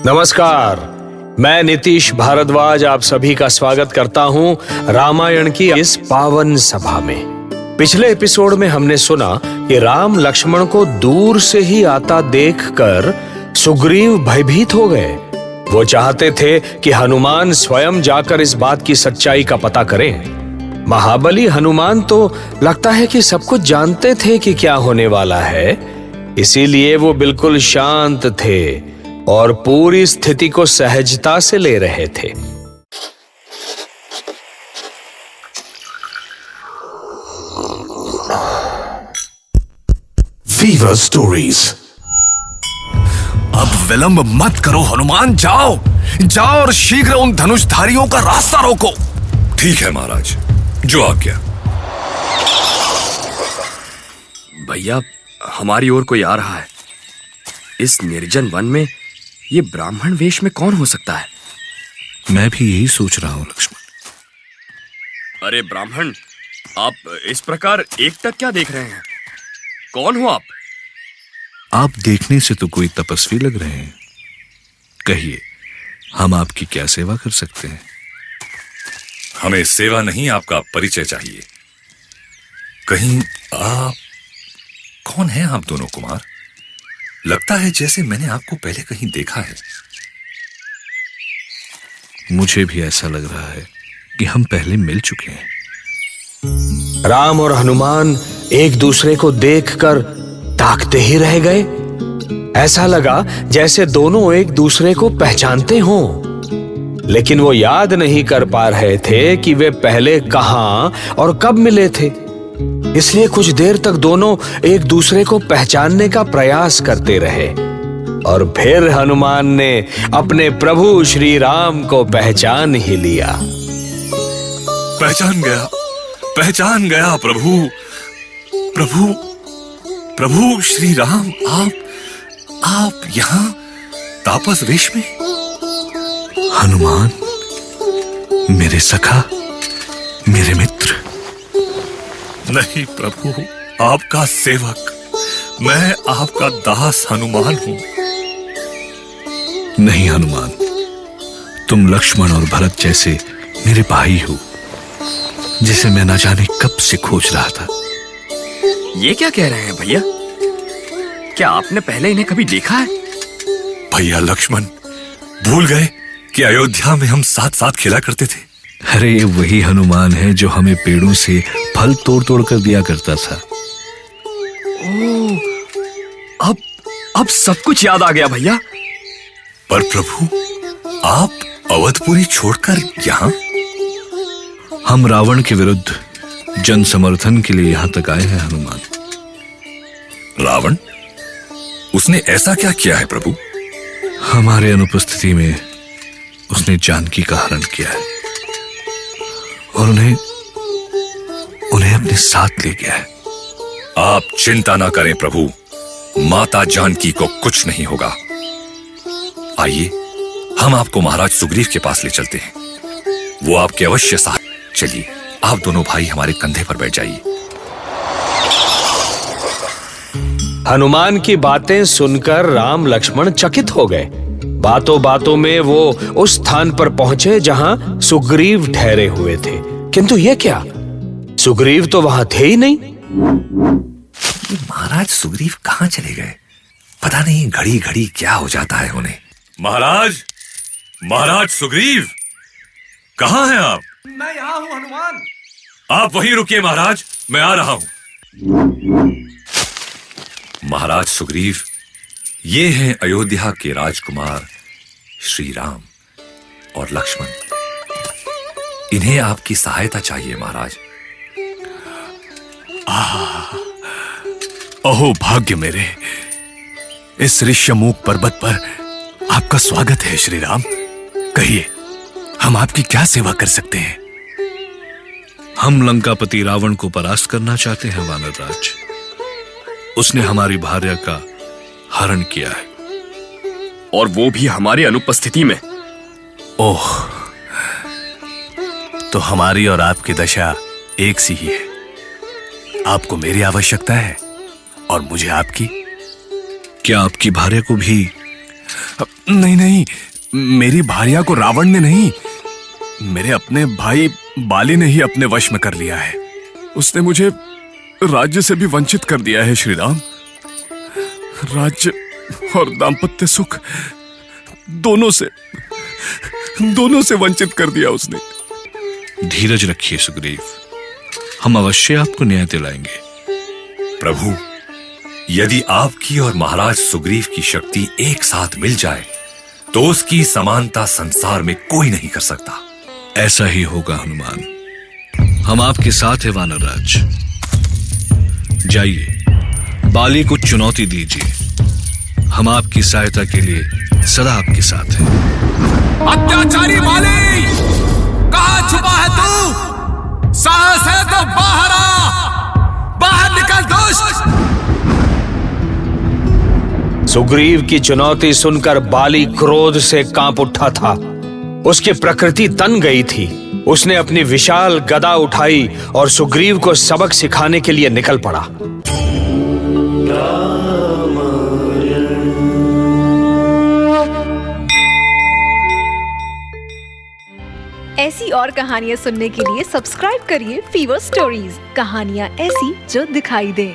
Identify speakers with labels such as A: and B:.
A: नमस्कार, मैं नीतीश भारद्वाज आप सभी का स्वागत करता हूं रामायण की इस पावन सभा में। पिछले एपिसोड में हमने सुना कि राम लक्ष्मण को दूर से ही आता देखकर सुग्रीव भयभीत हो गए। वो चाहते थे कि हनुमान स्वयं जाकर इस बात की सच्चाई का पता करें। महाबली हनुमान तो लगता है कि सब कुछ जानते थे कि क्या होने वाला है, इसीलिए वो बिल्कुल शांत थे और पूरी स्थिति को सहजता से ले रहे थे।
B: Fever stories.
C: अब विलंब मत करो हनुमान, जाओ जाओ और शीघ्र उन धनुषधारियों का रास्ता रोको।
D: ठीक है महाराज, जो आज्ञा।
E: भैया, हमारी ओर कोई आ रहा है। इस निर्जन वन में ये ब्राह्मण वेश में कौन हो सकता है?
C: मैं भी यही सोच रहा हूं लक्ष्मण।
E: अरे ब्राह्मण, आप इस प्रकार एकटक क्या देख रहे हैं? कौन हो आप?
C: आप देखने से तो कोई तपस्वी लग रहे हैं। कहिए, हम आपकी क्या सेवा कर सकते हैं?
D: हमें सेवा नहीं, आपका परिचय चाहिए। कहीं आप कौन हैं? आप दोनों कुमार, लगता है जैसे मैंने आपको पहले कहीं देखा है।
C: मुझे भी ऐसा लग रहा है कि हम पहले मिल चुके हैं।
A: राम और हनुमान एक दूसरे को देखकर ताकते ही रह गए। ऐसा लगा जैसे दोनों एक दूसरे को पहचानते हों, लेकिन वो याद नहीं कर पा रहे थे कि वे पहले कहां और कब मिले थे। इसलिए कुछ देर तक दोनों एक दूसरे को पहचानने का प्रयास करते रहे और फिर हनुमान ने अपने प्रभु श्री राम को पहचान ही लिया।
D: पहचान गया प्रभु। प्रभु प्रभु श्री राम, आप यहां तापस वेश में?
C: हनुमान, मेरे सखा, मेरे मित्र।
D: नहीं प्रभु, आपका सेवक, मैं आपका दास हनुमान हूं।
C: नहीं हनुमान, तुम लक्ष्मण और भरत जैसे मेरे भाई हो, जिसे मैं न जाने कब से खोज रहा था।
E: ये क्या कह रहे हैं भैया? क्या आपने पहले इन्हें कभी देखा है?
D: भैया लक्ष्मण, भूल गए कि अयोध्या में हम साथ साथ खेला करते थे।
C: अरे वही हनुमान है जो हमें पेड़ों से फल तोड़ तोड़ कर दिया करता था।
E: ओह, अब सब कुछ याद आ गया भैया।
D: पर प्रभु, आप अवधपुरी छोड़कर यहां?
C: हम रावण के विरुद्ध जन समर्थन के लिए यहां तक आए हैं हनुमान।
D: रावण? उसने ऐसा क्या किया है प्रभु?
C: हमारे अनुपस्थिति में उसने जानकी का हरण किया है और उन्हें अपने साथ ले गया है।
D: आप चिंता ना करें प्रभु, माता जानकी को कुछ नहीं होगा। आइए, हम आपको महाराज सुग्रीव के पास ले चलते हैं, वो आपके अवश्य साथ। चलिए, आप दोनों भाई हमारे कंधे पर बैठ जाइए।
A: हनुमान की बातें सुनकर राम लक्ष्मण चकित हो गए। बातों बातों में वो उस स्थान पर पहुंचे जहां सुग्रीव ठहरे हुए थे, किंतु ये क्या, सुग्रीव तो वहां थे ही नहीं।
D: महाराज सुग्रीव कहां चले गए? पता नहीं घड़ी घड़ी क्या हो जाता है उन्हें। महाराज सुग्रीव, कहां हैं आप?
E: मैं यहाँ हूँ हनुमान।
D: आप वहीं रुकिए महाराज, मैं आ रहा हूं। महाराज सुग्रीव, ये हैं अयोध्या के राजकुमार श्री राम और लक्ष्मण। इन्हें आपकी सहायता चाहिए महाराज।
C: अहो भाग्य मेरे, इस ऋष्यमूक पर्वत पर आपका स्वागत है श्री राम। कहिए, हम आपकी क्या सेवा कर सकते हैं? हम लंकापति रावण को परास्त करना चाहते हैं वानर राज। उसने हमारी भार्या का हरण किया है,
E: और वो भी हमारी अनुपस्थिति में।
C: ओह, तो हमारी और आपकी दशा एक सी ही है। आपको मेरी आवश्यकता है और मुझे आपकी। क्या आपकी भार्या को भी नहीं नहीं, मेरी भार्या को रावण ने नहीं, मेरे अपने भाई बाली ने ही अपने वश में कर लिया है। उसने मुझे राज्य से भी वंचित कर दिया है श्री राम। राज्य और दाम्पत्य सुख दोनों से वंचित कर दिया उसने।
B: धीरज रखिए सुग्रीव, हम अवश्य आपको न्याय दिलाएंगे।
D: प्रभु, यदि आपकी और महाराज सुग्रीव की शक्ति एक साथ मिल जाए तो उसकी समानता संसार में कोई नहीं कर सकता।
B: ऐसा ही होगा हनुमान, हम आपके साथ हैं वानरराज। जाइए, बाली को चुनौती दीजिए, हम आपकी सहायता के लिए सदा आपके साथ हैं।
C: अत्याचारी बाली, कहां छुपा है तू? साहस है तो बाहर आ, बाहर निकल दुष्ट।
A: सुग्रीव की चुनौती सुनकर बाली क्रोध से कांप उठा था। उसकी प्रकृति तन गई थी। उसने अपनी विशाल गदा उठाई और सुग्रीव को सबक सिखाने के लिए निकल पड़ा।
F: ऐसी और कहानियां सुनने के लिए सब्सक्राइब करिए फीवर स्टोरीज, कहानियां ऐसी जो दिखाई दें।